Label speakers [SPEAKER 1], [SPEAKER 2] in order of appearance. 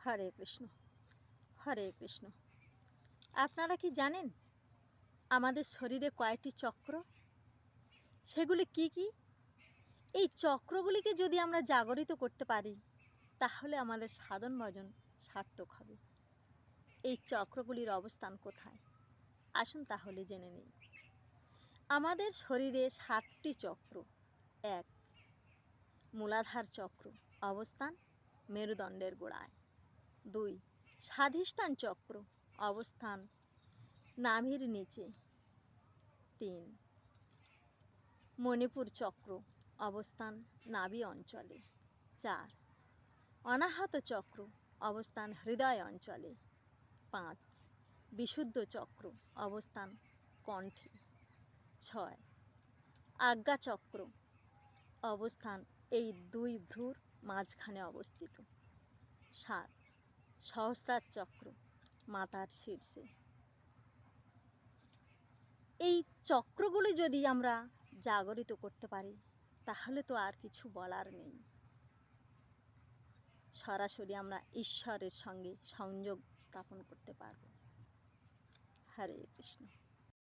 [SPEAKER 1] হরে কৃষ্ণ, হরে কৃষ্ণ। আপনারা কি জানেন আমাদের শরীরে কয়টি চক্র? সেগুলি কি কি? এই চক্রগুলিকে যদি আমরা জাগরিত করতে পারি তাহলে আমাদের সাধন ভজন সার্থক হবে। এই চক্রগুলির অবস্থান কোথায়? আসুন তাহলে জেনে নিই। আমাদের শরীরে 7টি চক্র। 1. মূলাধার চক্র, অবস্থান মেরুদণ্ডের গোড়ায়। 2. স্বাধিষ্ঠান চক্র, অবস্থান নাভির নিচে। 3. মণিপুর চক্র, অবস্থান নাভি অঞ্চলে। 4. অনাহত চক্র, অবস্থান হৃদয় অঞ্চলে। 5. বিশুদ্ধ চক্র, অবস্থান কণ্ঠে। 6. আজ্ঞা চক্র, অবস্থান এই 2 ভ্রুর মাঝখানে অবস্থিত। 7. সহস্রার চক্র, মাথার শীর্ষে। এই চক্রগুলি যদি আমরা জাগরিত করতে পারি তাহলে তো আর কিছু বলার নেই। সরাসরি আমরা ঈশ্বরের সঙ্গে সংযোগ স্থাপন করতে পারব। হরে কৃষ্ণ।